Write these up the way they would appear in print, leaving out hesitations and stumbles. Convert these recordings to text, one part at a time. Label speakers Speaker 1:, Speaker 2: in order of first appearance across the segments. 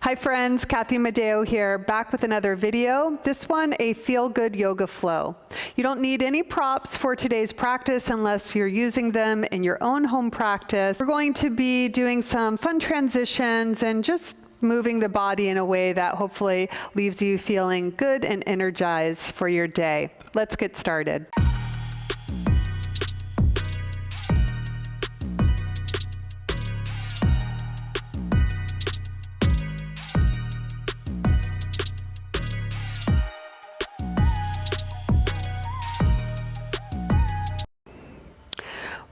Speaker 1: Hi friends, Cathy Madeo here, back with another video. This one, a feel-good yoga flow. You don't need any props for today's practice unless you're using them in your own home practice. We're going to be doing some fun transitions and just moving the body in a way that hopefully leaves you feeling good and energized for your day. Let's get started.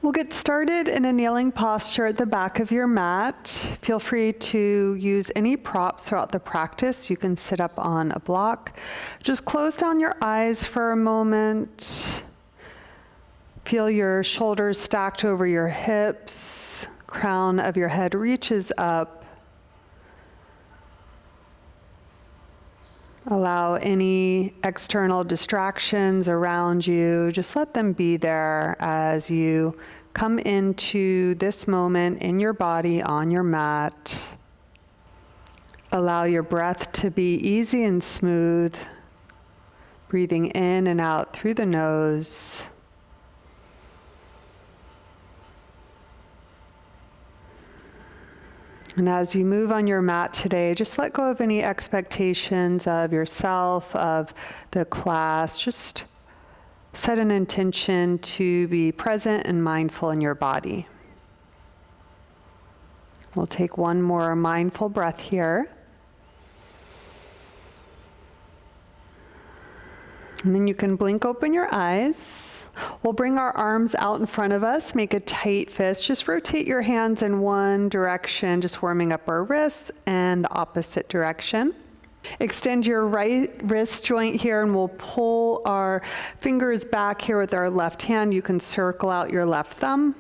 Speaker 1: We'll get started in a kneeling posture at the back of your mat. Feel free to use any props throughout the practice. You can sit up on a block. Just close down your eyes for a moment. Feel your shoulders stacked over your hips. Crown of your head reaches up. Allow any external distractions around you, just let them be there as you come into this moment in your body on your mat. Allow your breath to be easy and smooth, breathing in and out through the nose. And as you move on your mat today, just let go of any expectations of yourself, of the class. Just set an intention to be present and mindful in your body. We'll take one more mindful breath here. And then you can blink open your eyes. We'll bring our arms out in front of us, make a tight fist. Just rotate your hands in one direction, just warming up our wrists, and the opposite direction. Extend your right wrist joint here, and we'll pull our fingers back here with our left hand. You can circle out your left thumb,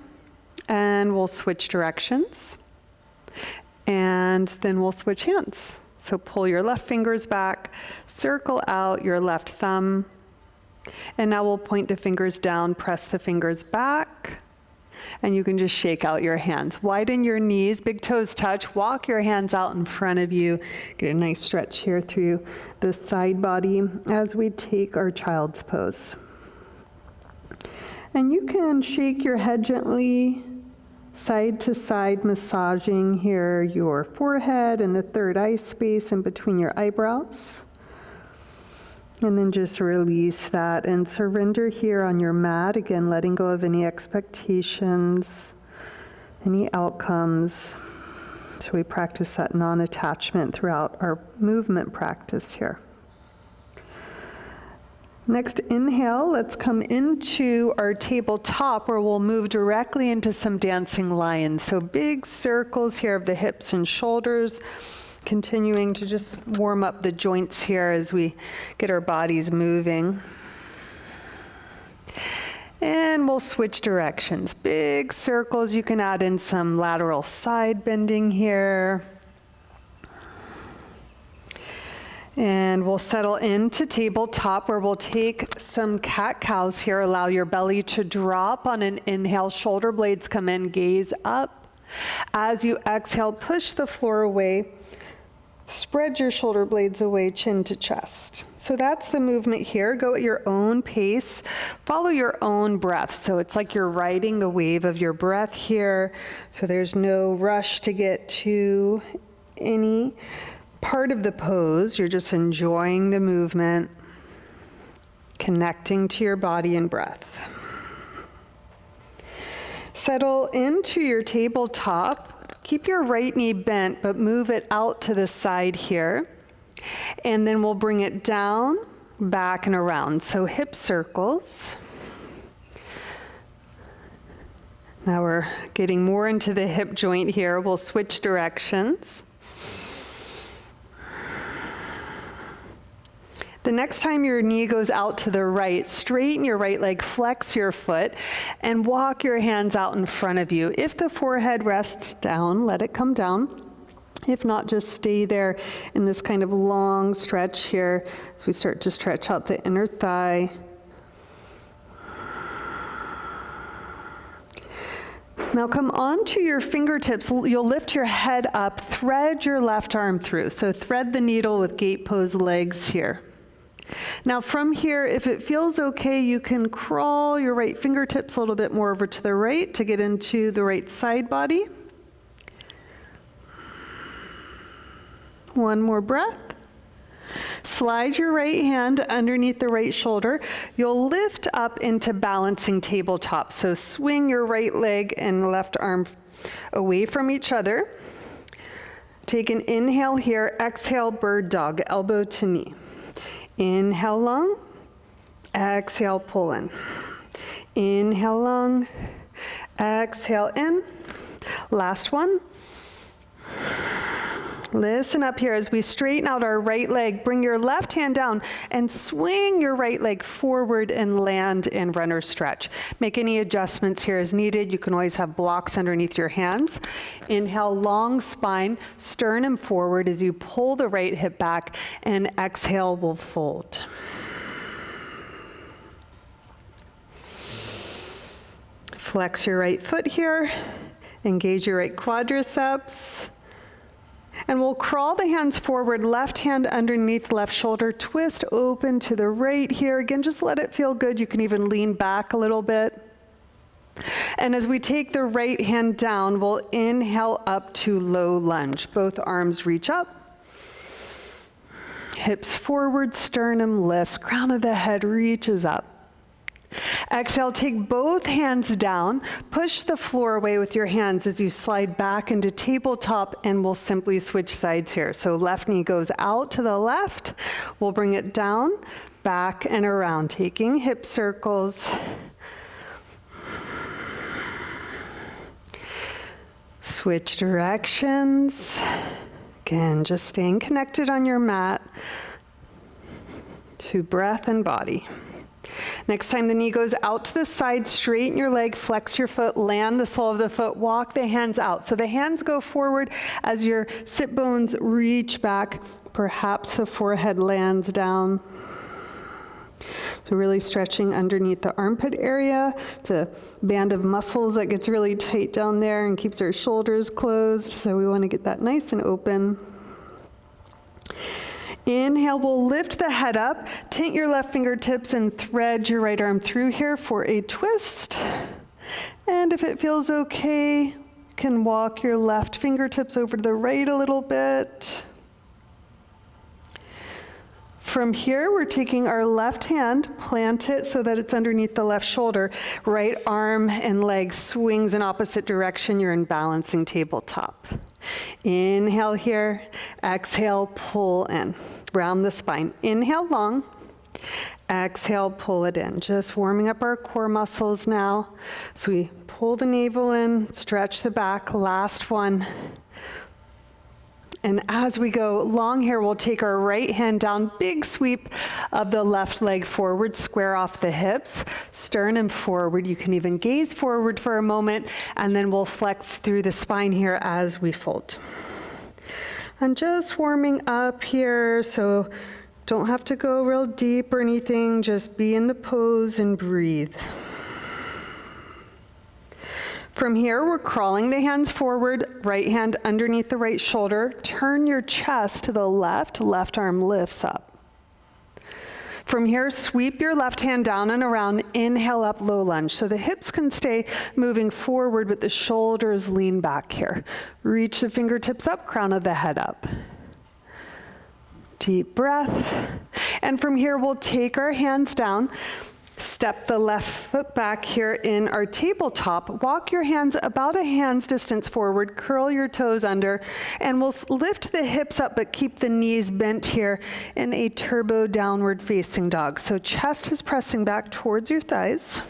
Speaker 1: and we'll switch directions. And then we'll switch hands. So pull your left fingers back, circle out your left thumb, and now we'll point the fingers down, press the fingers back, and you can just shake out your hands. Widen your knees, big toes touch, walk your hands out in front of you. Get a nice stretch here through the side body as we take our child's pose. And you can shake your head gently, side to side, massaging here your forehead and the third eye space in between your eyebrows. And then just release that and surrender here on your mat. Again, letting go of any expectations, any outcomes. So we practice that non-attachment throughout our movement practice here. Next, inhale, let's come into our tabletop where we'll move directly into some dancing lions. So big circles here of the hips and shoulders. Continuing to just warm up the joints here as we get our bodies moving. And we'll switch directions. Big circles, you can add in some lateral side bending here. And we'll settle into tabletop where we'll take some cat-cows here. Allow your belly to drop on an inhale. Shoulder blades come in, gaze up. As you exhale, push the floor away. Spread your shoulder blades away, chin to chest. So that's the movement here. Go at your own pace. Follow your own breath. So it's like you're riding the wave of your breath here. So there's no rush to get to any part of the pose. You're just enjoying the movement, connecting to your body and breath. Settle into your tabletop. Keep your right knee bent, but move it out to the side here. And then we'll bring it down, back and around. So hip circles. Now we're getting more into the hip joint here. We'll switch directions. The next time your knee goes out to the right, straighten your right leg, flex your foot, and walk your hands out in front of you. If the forehead rests down, let it come down. If not, just stay there in this kind of long stretch here as we start to stretch out the inner thigh. Now come onto your fingertips. You'll lift your head up, thread your left arm through. So thread the needle with gate pose legs here. Now from here, if it feels okay, you can crawl your right fingertips a little bit more over to the right to get into the right side body. One more breath. Slide your right hand underneath the right shoulder. You'll lift up into balancing tabletop. So swing your right leg and left arm away from each other. Take an inhale here. Exhale, bird dog, elbow to knee. Inhale long. Exhale, pull in. Inhale long. Exhale in. Last one. Listen up here as we straighten out our right leg. Bring your left hand down and swing your right leg forward and land in runner stretch. Make any adjustments here as needed. You can always have blocks underneath your hands. Inhale, long spine, sternum forward as you pull the right hip back, and exhale, we'll fold. Flex your right foot here. Engage your right quadriceps. And we'll crawl the hands forward, left hand underneath left shoulder, twist open to the right here. Again, just let it feel good. You can even lean back a little bit. And as we take the right hand down, we'll inhale up to low lunge. Both arms reach up. Hips forward, sternum lifts, crown of the head reaches up. Exhale, take both hands down, push the floor away with your hands as you slide back into tabletop, and we'll simply switch sides here. So left knee goes out to the left, we'll bring it down, back and around, taking hip circles. Switch directions. Again, just staying connected on your mat to breath and body. Next time the knee goes out to the side, straighten your leg, flex your foot, land the sole of the foot, walk the hands out. So the hands go forward as your sit bones reach back. Perhaps the forehead lands down. So really stretching underneath the armpit area. It's a band of muscles that gets really tight down there and keeps our shoulders closed. So we want to get that nice and open. Inhale, we'll lift the head up, tint your left fingertips and thread your right arm through here for a twist. And if it feels okay, you can walk your left fingertips over to the right a little bit. From here, we're taking our left hand, plant it so that it's underneath the left shoulder. Right arm and leg swings in opposite direction. You're in balancing tabletop. Inhale here, exhale, pull in. Round the spine. Inhale long, exhale, pull it in. Just warming up our core muscles now. So we pull the navel in, stretch the back, last one. And as we go long here, we'll take our right hand down, big sweep of the left leg forward, square off the hips, sternum forward. You can even gaze forward for a moment, and then we'll flex through the spine here as we fold. And just warming up here, so don't have to go real deep or anything, just be in the pose and breathe. From here, we're crawling the hands forward, right hand underneath the right shoulder. Turn your chest to the left, left arm lifts up. From here, sweep your left hand down and around, inhale up, low lunge. So the hips can stay moving forward, but the shoulders lean back here. Reach the fingertips up, crown of the head up. Deep breath. And from here, we'll take our hands down. Step the left foot back here in our tabletop. Walk your hands about a hand's distance forward. Curl your toes under. And we'll lift the hips up, but keep the knees bent here in a turbo downward facing dog. So chest is pressing back towards your thighs.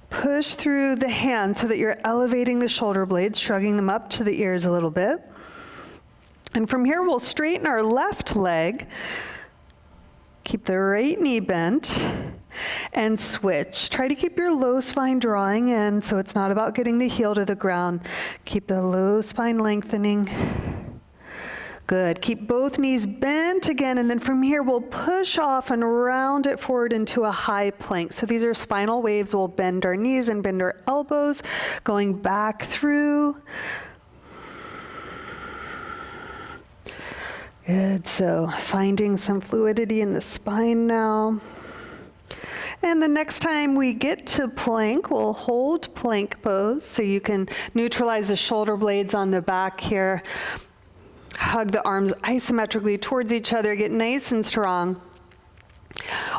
Speaker 1: Push through the hands so that you're elevating the shoulder blades, shrugging them up to the ears a little bit. And from here, we'll straighten our left leg. Keep the right knee bent. And switch. Try to keep your low spine drawing in, so it's not about getting the heel to the ground. Keep the low spine lengthening. Good. Keep both knees bent again, and then from here we'll push off and round it forward into a high plank. So these are spinal waves. We'll bend our knees and bend our elbows, going back through. Good. So finding some fluidity in the spine now. And the next time we get to plank, we'll hold plank pose so you can neutralize the shoulder blades on the back here. Hug the arms isometrically towards each other, get nice and strong.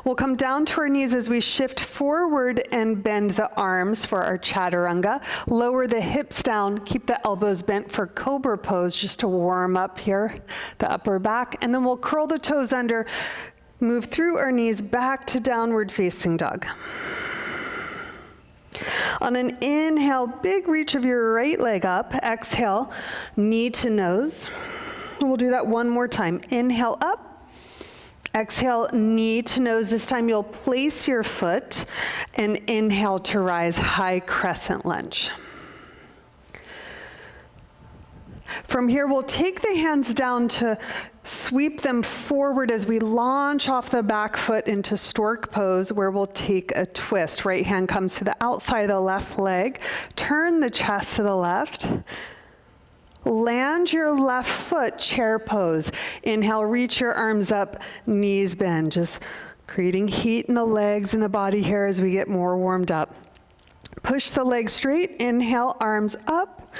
Speaker 1: We'll come down to our knees as we shift forward and bend the arms for our chaturanga. Lower the hips down, keep the elbows bent for cobra pose just to warm up here, the upper back. And then we'll curl the toes under, move through our knees back to downward facing dog. On an inhale, big reach of your right leg up. Exhale, knee to nose. We'll do that one more time. Inhale up. Exhale, knee to nose. This time you'll place your foot and inhale to rise, high crescent lunge. From here, we'll take the hands down to sweep them forward as we launch off the back foot into stork pose, where we'll take a twist. Right hand comes to the outside of the left leg. Turn the chest to the left. Land your left foot, chair pose. Inhale, reach your arms up, knees bend. Just creating heat in the legs and the body here as we get more warmed up. Push the legs straight. Inhale, arms up.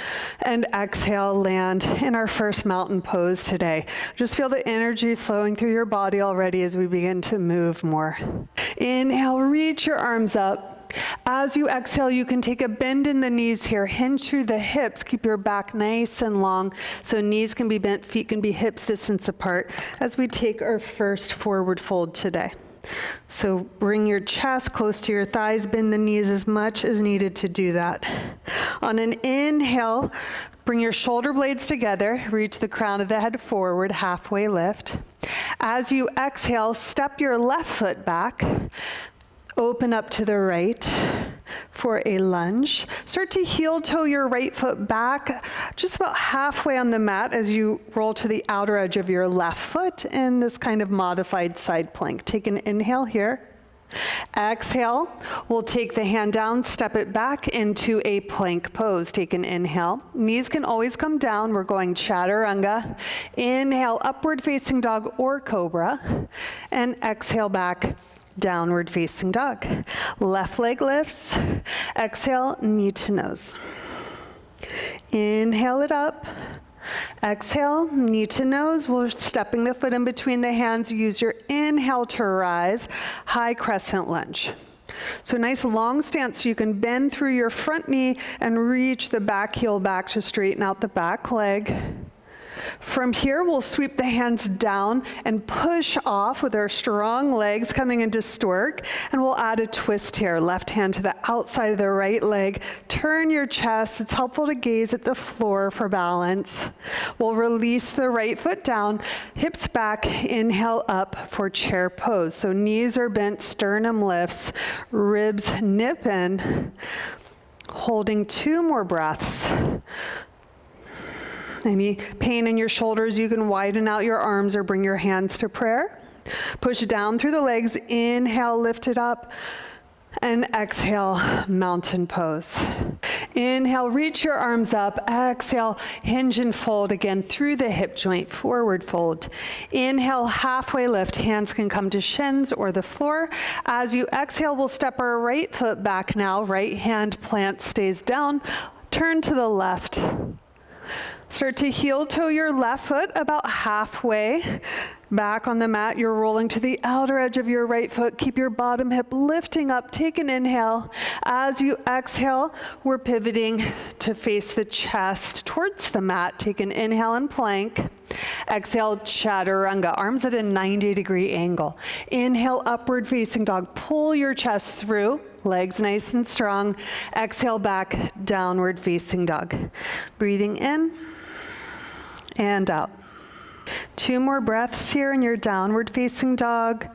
Speaker 1: And exhale, land in our first mountain pose today. Just feel the energy flowing through your body already as we begin to move more. Inhale, reach your arms up. As you exhale, you can take a bend in the knees here. Hinge through the hips. Keep your back nice and long so knees can be bent, feet can be hips distance apart as we take our first forward fold today. So bring your chest close to your thighs, bend the knees as much as needed to do that. On an inhale, bring your shoulder blades together, reach the crown of the head forward, halfway lift. As you exhale, step your left foot back, open up to the right for a lunge. Start to heel toe your right foot back just about halfway on the mat as you roll to the outer edge of your left foot in this kind of modified side plank. Take an inhale here. Exhale, we'll take the hand down, step it back into a plank pose. Take an inhale. Knees can always come down. We're going chaturanga. Inhale, upward facing dog or cobra. And exhale back, downward facing dog. Left leg lifts. Exhale, knee to nose. Inhale it up. Exhale, knee to nose. We're stepping the foot in between the hands. Use your inhale to rise, high crescent lunge. So nice long stance so you can bend through your front knee and reach the back heel back to straighten out the back leg. From here, we'll sweep the hands down and push off with our strong legs coming into stork. And we'll add a twist here. Left hand to the outside of the right leg. Turn your chest. It's helpful to gaze at the floor for balance. We'll release the right foot down, hips back, inhale up for chair pose. So knees are bent, sternum lifts, ribs nip in. Holding 2 more breaths. Any pain in your shoulders, you can widen out your arms or bring your hands to prayer. Push down through the legs. Inhale, lift it up. And exhale, mountain pose. Inhale, reach your arms up. Exhale, hinge and fold again through the hip joint, forward fold. Inhale, halfway lift. Hands can come to shins or the floor. As you exhale, we'll step our right foot back now. Right hand plant stays down. Turn to the left. Start to heel toe your left foot about halfway back on the mat. You're rolling to the outer edge of your right foot. Keep your bottom hip lifting up. Take an inhale. As you exhale, we're pivoting to face the chest towards the mat. Take an inhale and plank. Exhale, chaturanga, arms at a 90-degree angle. Inhale, upward facing dog. Pull your chest through. Legs nice and strong. Exhale back, downward facing dog. Breathing in and out. 2 more breaths here in your downward facing dog.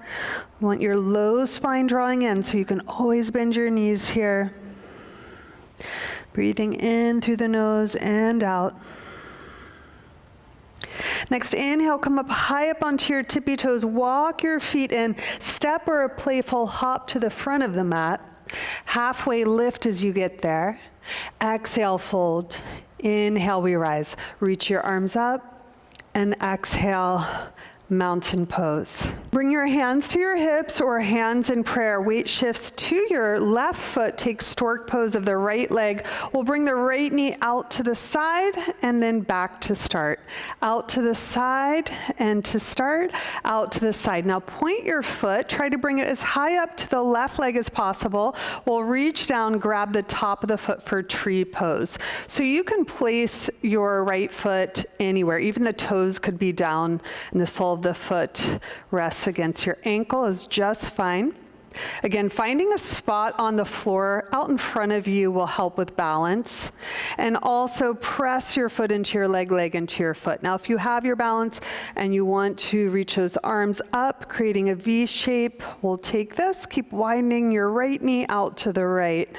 Speaker 1: Want your low spine drawing in so you can always bend your knees here. Breathing in through the nose and out. Next, inhale, come up high up onto your tippy toes. Walk your feet in, step or a playful hop to the front of the mat. Halfway lift as you get there. Exhale, fold. Inhale, we rise. Reach your arms up, and exhale, mountain pose. Bring your hands to your hips or hands in prayer. Weight shifts to your left foot. Take stork pose of the right leg. We'll bring the right knee out to the side and then back to start. Out to the side and to start, out to the side. Now point your foot. Try to bring it as high up to the left leg as possible. We'll reach down, grab the top of the foot for tree pose. So you can place your right foot anywhere. Even the toes could be down and the sole of the foot rests against your ankle is just fine. Again, finding a spot on the floor out in front of you will help with balance. And also press your foot into your leg into your foot. Now, if you have your balance and you want to reach those arms up, creating a V shape, we'll take this. Keep widening your right knee out to the right.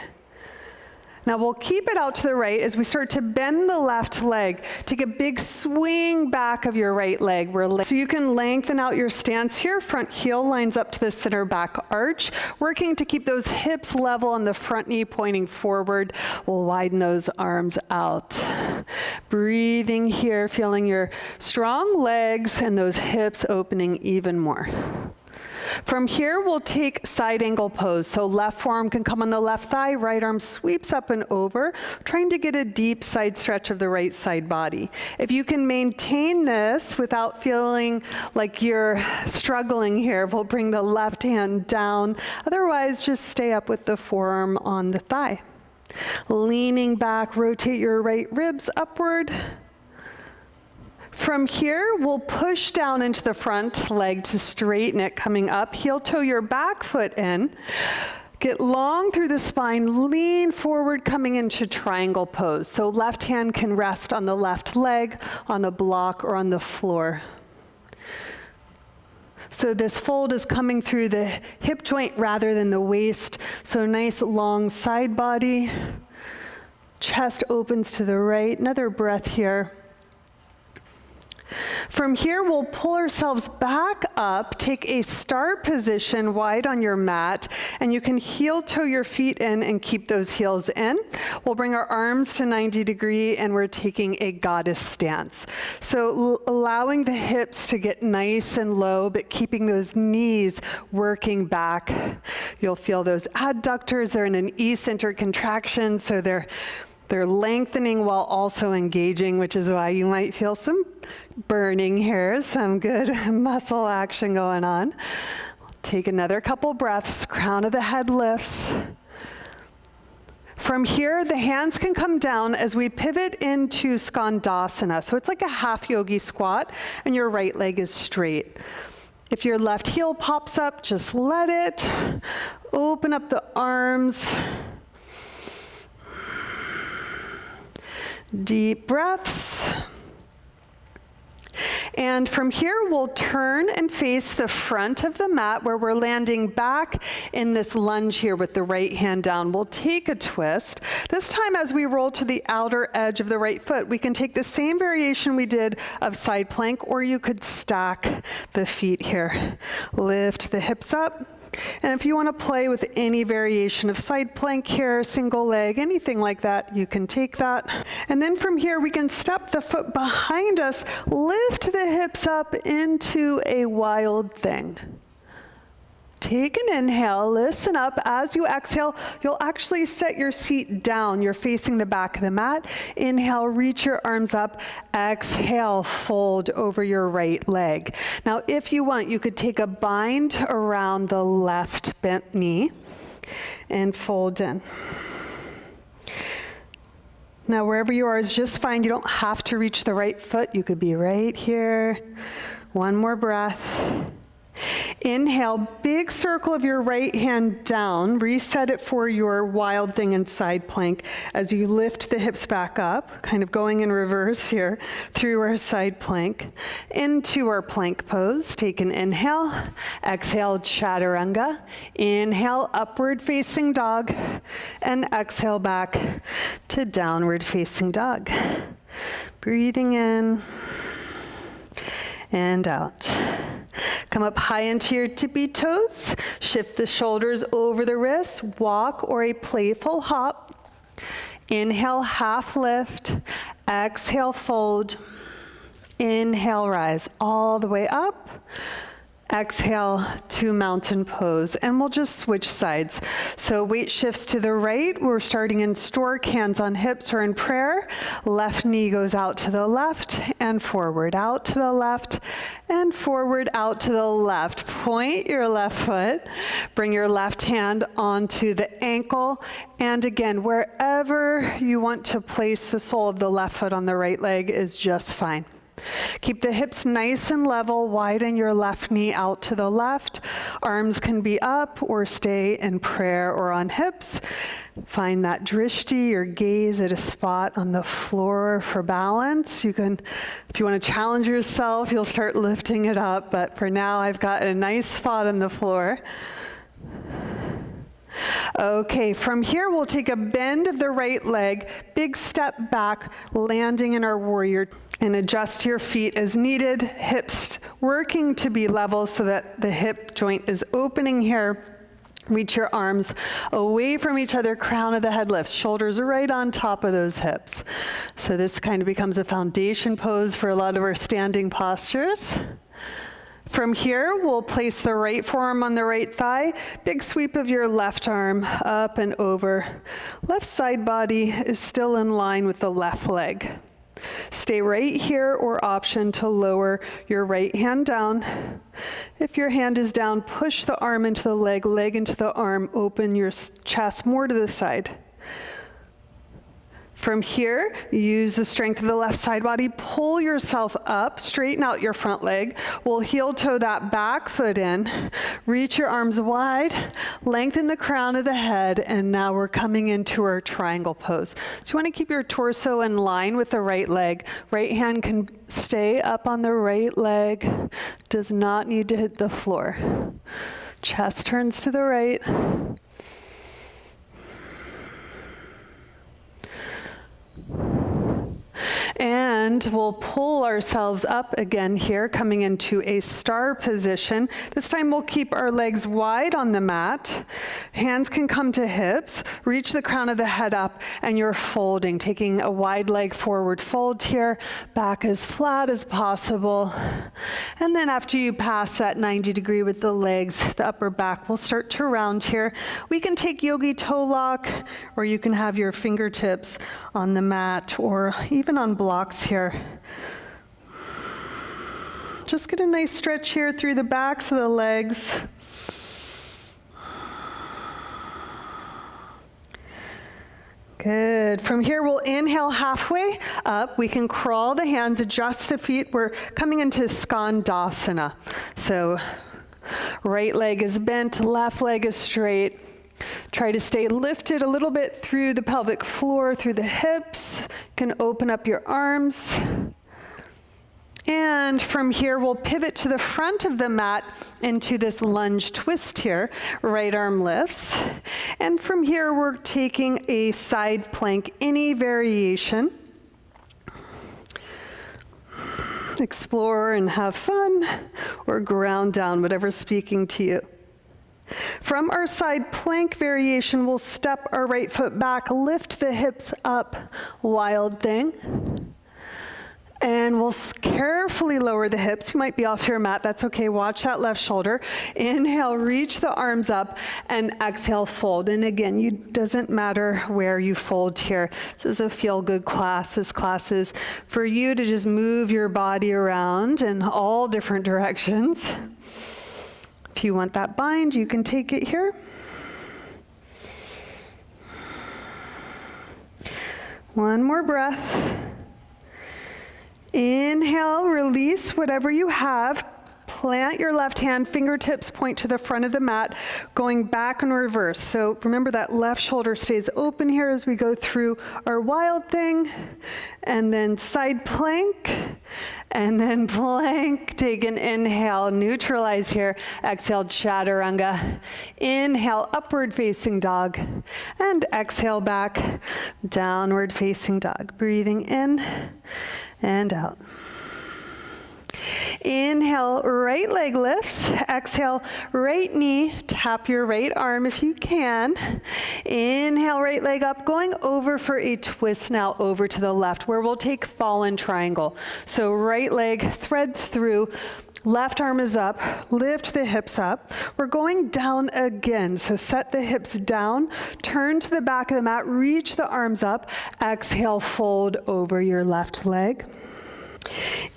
Speaker 1: Now we'll keep it out to the right as we start to bend the left leg. Take a big swing back of your right leg. So you can lengthen out your stance here. Front heel lines up to the center back arch. Working to keep those hips level and the front knee pointing forward. We'll widen those arms out. Breathing here, feeling your strong legs and those hips opening even more. From here, we'll take side angle pose. So left forearm can come on the left thigh, right arm sweeps up and over, trying to get a deep side stretch of the right side body. If you can maintain this without feeling like you're struggling here, we'll bring the left hand down. Otherwise, just stay up with the forearm on the thigh. Leaning back, rotate your right ribs upward. From here, we'll push down into the front leg to straighten it, coming up. Heel toe your back foot in. Get long through the spine, lean forward, coming into triangle pose. So left hand can rest on the left leg, on a block, or on the floor. So this fold is coming through the hip joint rather than the waist. So nice long side body. Chest opens to the right. Another breath here. From here, we'll pull ourselves back up, take a start position wide on your mat, and you can heel toe your feet in and keep those heels in. We'll bring our arms to 90 degree, and we're taking a goddess stance. So allowing the hips to get nice and low, but keeping those knees working back. You'll feel those adductors are in an eccentric contraction, so they're lengthening while also engaging, which is why you might feel some burning here, some good muscle action going on. Take another couple breaths, crown of the head lifts. From here, the hands can come down as we pivot into Skandasana. So it's like a half yogi squat, and your right leg is straight. If your left heel pops up, just let it. Open up the arms. Deep breaths. And from here, we'll turn and face the front of the mat where we're landing back in this lunge here with the right hand down. We'll take a twist. This time as we roll to the outer edge of the right foot, we can take the same variation we did of side plank, or you could stack the feet here. Lift the hips up. And if you want to play with any variation of side plank here, single leg, anything like that, you can take that. And then from here, we can step the foot behind us, lift the hips up into a wild thing. Take an inhale, listen up. As you exhale, you'll actually set your seat down. You're facing the back of the mat. Inhale, reach your arms up. Exhale, fold over your right leg. Now, if you want, you could take a bind around the left bent knee and fold in. Now, wherever you are is just fine. You don't have to reach the right foot. You could be right here. One more breath. Inhale, big circle of your right hand down. Reset it for your wild thing and side plank as you lift the hips back up, kind of going in reverse here through our side plank into our plank pose. Take an inhale, exhale, chaturanga. Inhale, upward facing dog, and exhale back to downward facing dog. Breathing in. and out. Come up high into your tippy toes. Shift the shoulders over the wrists. Walk or a playful hop. Inhale, half lift. Exhale, fold. Inhale, rise all the way up. Exhale to mountain pose, and we'll just switch sides. So weight shifts to the right. We're starting in stork, hands on hips or in prayer. Left knee goes out to the left and forward, out to the left and forward, out to the left. Point your left foot. Bring your left hand onto the ankle. And again, wherever you want to place the sole of the left foot on the right leg is just fine. Keep the hips nice and level. Widen your left knee out to the left. Arms can be up or stay in prayer or on hips. Find that drishti, your gaze at a spot on the floor for balance. You can, if you want to challenge yourself, you'll start lifting it up. But for now, I've got a nice spot on the floor. Okay, from here we'll take a bend of the right leg, big step back, landing in our warrior, and adjust your feet as needed, hips working to be level so that the hip joint is opening here. Reach your arms away from each other, crown of the head lifts, shoulders right on top of those hips. So this kind of becomes a foundation pose for a lot of our standing postures. From here, we'll place the right forearm on the right thigh. Big sweep of your left arm up and over. Left side body is still in line with the left leg. Stay right here or option to lower your right hand down. If your hand is down, push the arm into the leg, leg into the arm. Open your chest more to the side. From here, use the strength of the left side body, pull yourself up, straighten out your front leg. We'll heel toe that back foot in, reach your arms wide, lengthen the crown of the head, and now we're coming into our triangle pose. So you want to keep your torso in line with the right leg. Right hand can stay up on the right leg, does not need to hit the floor. Chest turns to the right. And we'll pull ourselves up again here, coming into a star position. This time we'll keep our legs wide on the mat. Hands can come to hips. Reach the crown of the head up, and you're folding, taking a wide leg forward fold here, back as flat as possible. And then after you pass that 90 degree with the legs, the upper back will start to round here. We can take yogi toe lock, or you can have your fingertips on the mat, or even on blocks here. Just get a nice stretch here through the backs of the legs. Good. From here, we'll inhale halfway up. We can crawl the hands, adjust the feet. We're coming into Skandasana. So right leg is bent, left leg is straight. Try to stay lifted a little bit through the pelvic floor, through the hips. You can open up your arms. And from here, we'll pivot to the front of the mat into this lunge twist here. Right arm lifts. And from here, we're taking a side plank, any variation. Explore and have fun, or ground down, whatever's speaking to you. From our side plank variation, we'll step our right foot back, lift the hips up, wild thing. And we'll carefully lower the hips. You might be off your mat, that's okay. Watch that left shoulder. Inhale, reach the arms up, and exhale, fold. And again, it doesn't matter where you fold here. This is a feel-good class. This class is for you to just move your body around in all different directions. If you want that bind, you can take it here. One more breath. Inhale, release whatever you have. Plant your left hand, fingertips point to the front of the mat, going back and reverse. So remember that left shoulder stays open here as we go through our wild thing. And then side plank, and then plank. Take an inhale, neutralize here. Exhale, chaturanga. Inhale, upward facing dog. And exhale back, downward facing dog. Breathing in and out. Inhale, right leg lifts. Exhale, right knee. Tap your right arm if you can. Inhale, right leg up, going over for a twist now over to the left, where we'll take fallen triangle. So right leg threads through. Left arm is up, lift the hips up. We're going down again, so set the hips down, turn to the back of the mat, reach the arms up, exhale, fold over your left leg.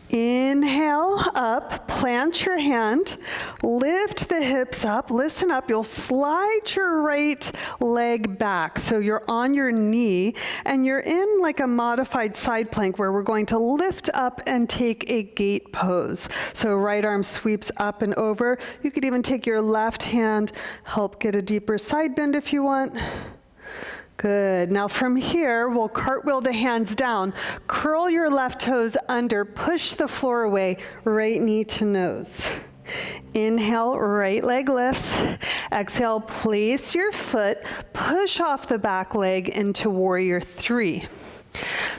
Speaker 1: Inhale, up, plant your hand, lift the hips up, listen up, you'll slide your right leg back. So you're on your knee and you're in like a modified side plank where we're going to lift up and take a gate pose. So right arm sweeps up and over. You could even take your left hand, help get a deeper side bend if you want. Good. Now from here, we'll cartwheel the hands down, curl your left toes under, push the floor away, right knee to nose. Inhale, right leg lifts. Exhale, place your foot, push off the back leg into warrior three.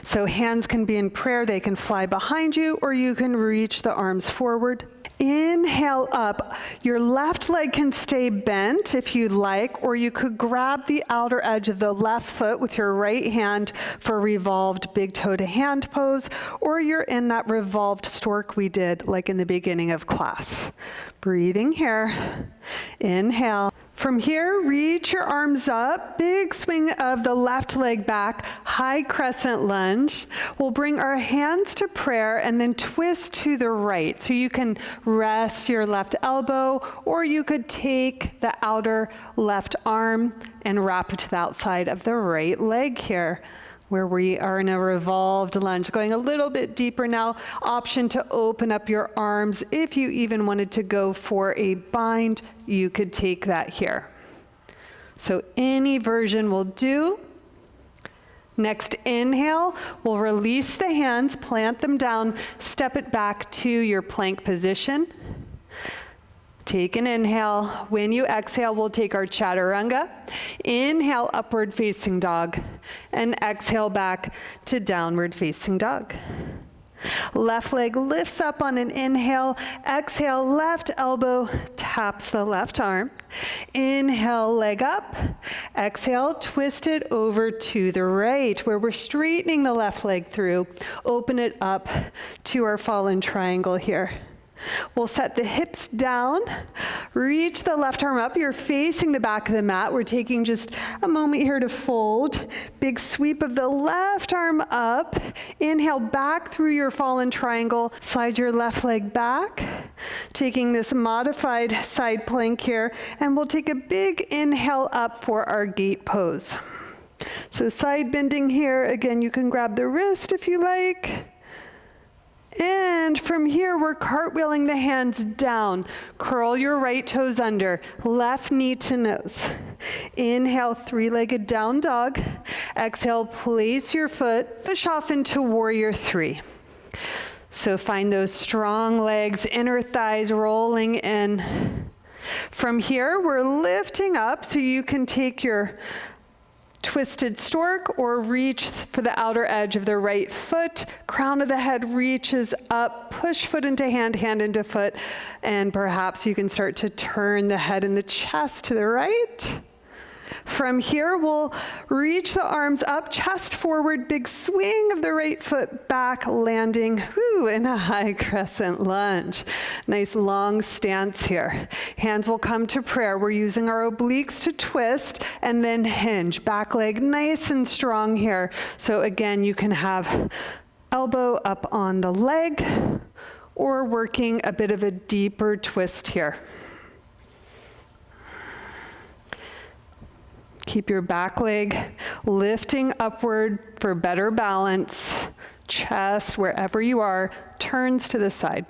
Speaker 1: So hands can be in prayer, they can fly behind you, or you can reach the arms forward. Inhale up. Your left leg can stay bent if you'd like, or you could grab the outer edge of the left foot with your right hand for revolved big toe to hand pose, or you're in that revolved stork we did like in the beginning of class. Breathing here. Inhale. From here, reach your arms up, big swing of the left leg back, high crescent lunge. We'll bring our hands to prayer and then twist to the right. So you can rest your left elbow, or you could take the outer left arm and wrap it to the outside of the right leg here, where we are in a revolved lunge. Going a little bit deeper now, option to open up your arms. If you even wanted to go for a bind, you could take that here. So any version will do. Next inhale, we'll release the hands, plant them down, step it back to your plank position. Take an inhale. When you exhale, we'll take our chaturanga. Inhale, upward facing dog, and exhale back to downward facing dog. Left leg lifts up on an inhale. Exhale, left elbow taps the left arm. Inhale, leg up. Exhale, twist it over to the right, where we're straightening the left leg through. Open it up to our fallen triangle here. We'll set the hips down, reach the left arm up. You're facing the back of the mat. We're taking just a moment here to fold. Big sweep of the left arm up. Inhale back through your fallen triangle. Slide your left leg back. Taking this modified side plank here. And we'll take a big inhale up for our gate pose. So side bending here. Again, you can grab the wrist if you like. And from here, we're cartwheeling the hands down. Curl your right toes under, left knee to nose. Inhale, three-legged down dog. Exhale, place your foot, push off into warrior three. So find those strong legs, inner thighs rolling in. From here, we're lifting up so you can take your twisted stork or reach for the outer edge of the right foot. Crown of the head reaches up, push foot into hand, hand into foot, and perhaps you can start to turn the head and the chest to the right. From here, we'll reach the arms up, chest forward, big swing of the right foot back, landing in a high crescent lunge. Nice long stance here. Hands will come to prayer. We're using our obliques to twist and then hinge. Back leg nice and strong here. So again, you can have elbow up on the leg or working a bit of a deeper twist here. Keep your back leg lifting upward for better balance. Chest, wherever you are, turns to the side.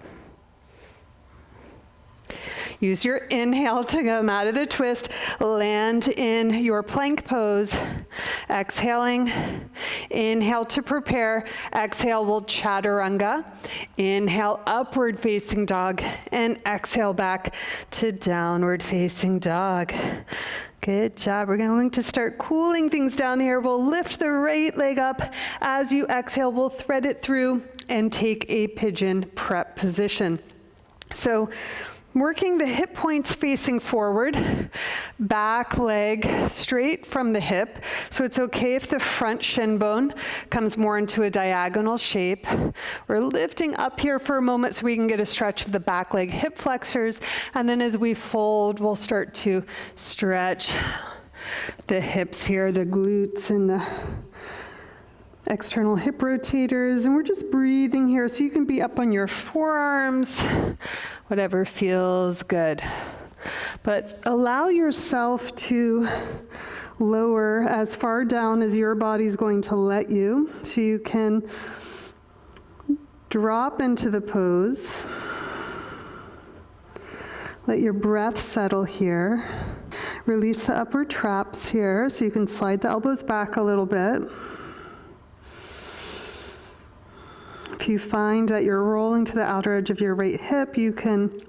Speaker 1: Use your inhale to come out of the twist. Land in your plank pose. Exhaling. Inhale to prepare. Exhale, we'll chaturanga. Inhale, upward facing dog. And exhale back to downward facing dog. Good job. We're going to start cooling things down here. We'll lift the right leg up. As you exhale, we'll thread it through and take a pigeon prep position. So working the hip points facing forward, back leg straight from the hip. So it's okay if the front shin bone comes more into a diagonal shape. We're lifting up here for a moment so we can get a stretch of the back leg hip flexors. And then as we fold, we'll start to stretch the hips here, the glutes and the external hip rotators. And we're just breathing here so you can be up on your forearms, whatever feels good. But allow yourself to lower as far down as your body's going to let you, so you can drop into the pose. Let your breath settle here. Release the upper traps here, so you can slide the elbows back a little bit. If you find that you're rolling to the outer edge of your right hip, you can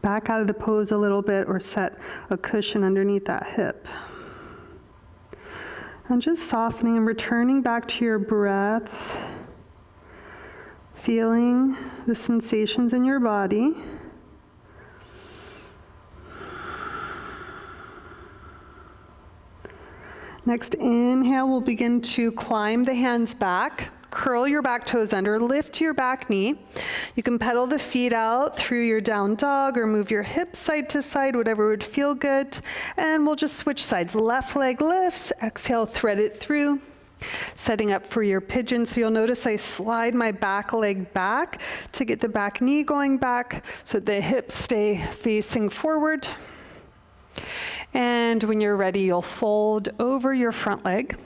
Speaker 1: back out of the pose a little bit or set a cushion underneath that hip. And just softening and returning back to your breath, feeling the sensations in your body. Next, inhale, we'll begin to climb the hands back. Curl your back toes under, lift your back knee. You can pedal the feet out through your down dog or move your hips side to side, whatever would feel good. And we'll just switch sides. Left leg lifts, exhale, thread it through. Setting up for your pigeon. So you'll notice I slide my back leg back to get the back knee going back so the hips stay facing forward. And when you're ready, you'll fold over your front leg.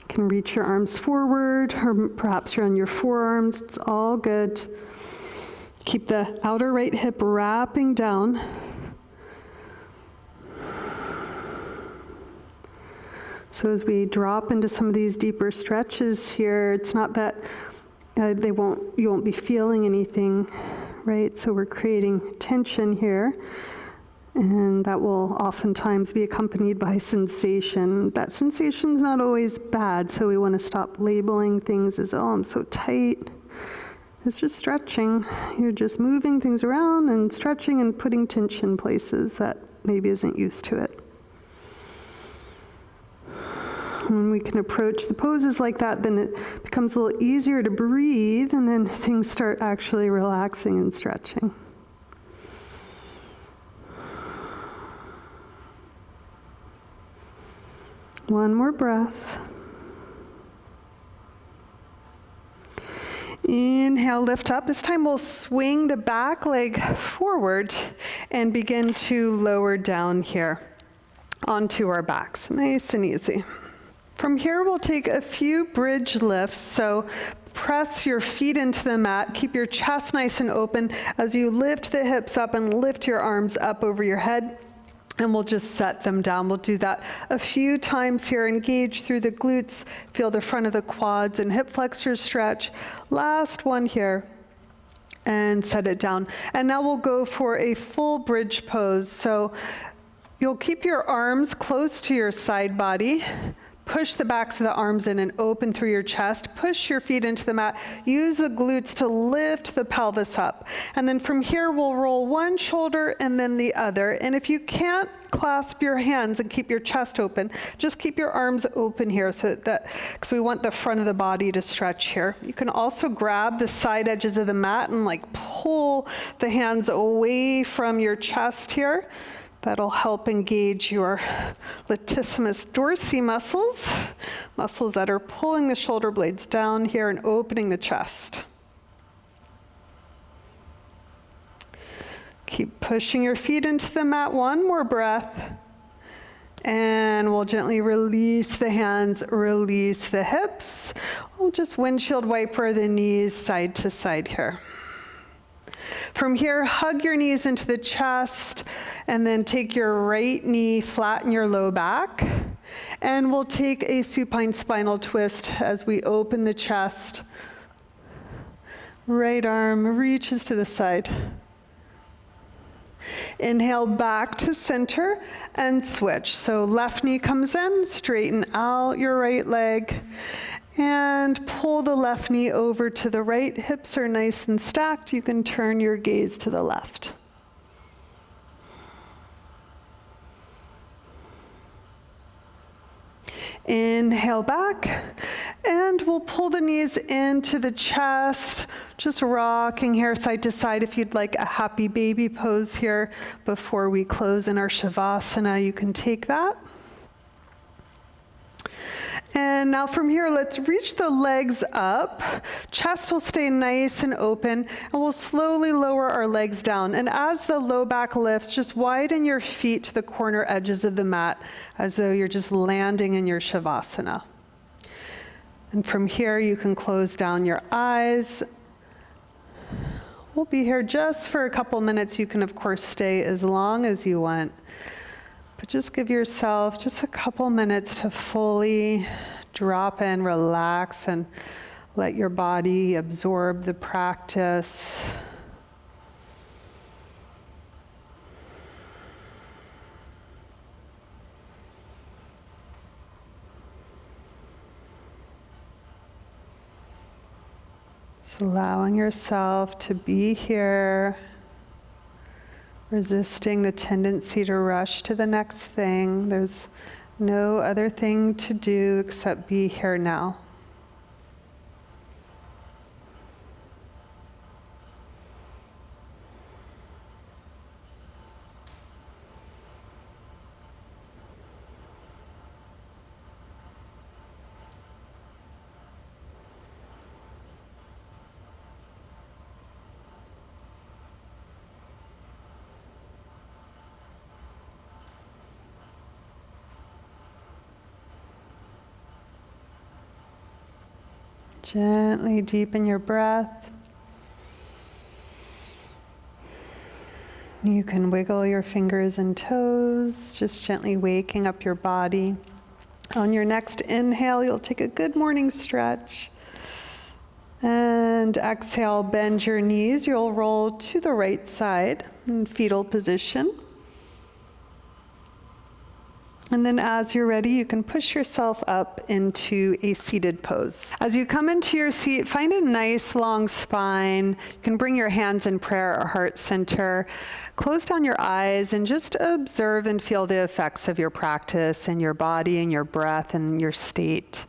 Speaker 1: You can reach your arms forward, or perhaps you're on your forearms. It's all good. Keep the outer right hip wrapping down. So as we drop into some of these deeper stretches here, it's not that you won't be feeling anything, right? So we're creating tension here. And that will oftentimes be accompanied by sensation. That sensation's not always bad, so we want to stop labeling things as, oh, I'm so tight. It's just stretching. You're just moving things around and stretching and putting tension places that maybe isn't used to it. When we can approach the poses like that, then it becomes a little easier to breathe, and then things start actually relaxing and stretching. One more breath. Inhale, lift up. This time we'll swing the back leg forward and begin to lower down here onto our backs. Nice and easy. From here, we'll take a few bridge lifts. So press your feet into the mat. Keep your chest nice and open as you lift the hips up and lift your arms up over your head. And we'll just set them down. We'll do that a few times here. Engage through the glutes. Feel the front of the quads and hip flexors stretch. Last one here. And set it down. And now we'll go for a full bridge pose. So you'll keep your arms close to your side body. Push the backs of the arms in and open through your chest. Push your feet into the mat. Use the glutes to lift the pelvis up. And then from here, we'll roll one shoulder and then the other. And if you can't clasp your hands and keep your chest open, just keep your arms open here because we want the front of the body to stretch here. You can also grab the side edges of the mat and pull the hands away from your chest here. That'll help engage your latissimus dorsi muscles that are pulling the shoulder blades down here and opening the chest. Keep pushing your feet into the mat. One more breath. And we'll gently release the hands, release the hips. We'll just windshield wiper the knees side to side here. From here, hug your knees into the chest, and then take your right knee, flatten your low back, and we'll take a supine spinal twist as we open the chest. Right arm reaches to the side. Inhale back to center and switch. So left knee comes in, straighten out your right leg, and pull the left knee over to the right. Hips are nice and stacked. You can turn your gaze to the left. Inhale back, and we'll pull the knees into the chest, just rocking here side to side. If you'd like a happy baby pose here before we close in our Shavasana, you can take that. And now from here, let's reach the legs up. Chest will stay nice and open, and we'll slowly lower our legs down. And as the low back lifts, just widen your feet to the corner edges of the mat, as though you're just landing in your Shavasana. And from here, you can close down your eyes. We'll be here just for a couple minutes. You can, of course, stay as long as you want. But just give yourself just a couple minutes to fully drop in, relax, and let your body absorb the practice. Just allowing yourself to be here, resisting the tendency to rush to the next thing. There's no other thing to do except be here now. Gently deepen your breath. You can wiggle your fingers and toes, just gently waking up your body. On your next inhale, you'll take a good morning stretch. And exhale, bend your knees. You'll roll to the right side in fetal position. And then as you're ready, you can push yourself up into a seated pose. As you come into your seat, find a nice long spine. You can bring your hands in prayer or heart center. Close down your eyes and just observe and feel the effects of your practice and your body and your breath and your state.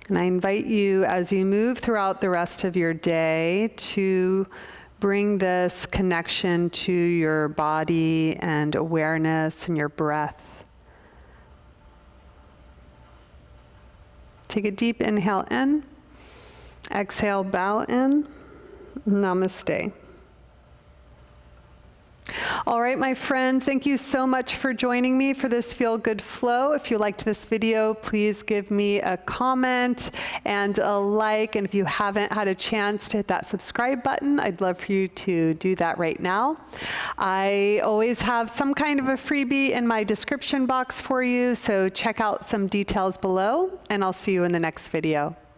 Speaker 1: And I invite you, as you move throughout the rest of your day, to bring this connection to your body and awareness and your breath. Take a deep inhale in, exhale, bow in, namaste. All right, my friends, thank you so much for joining me for this Feel Good Flow. If you liked this video, please give me a comment and a like. And if you haven't had a chance to hit that subscribe button, I'd love for you to do that right now. I always have some kind of a freebie in my description box for you, so check out some details below, and I'll see you in the next video.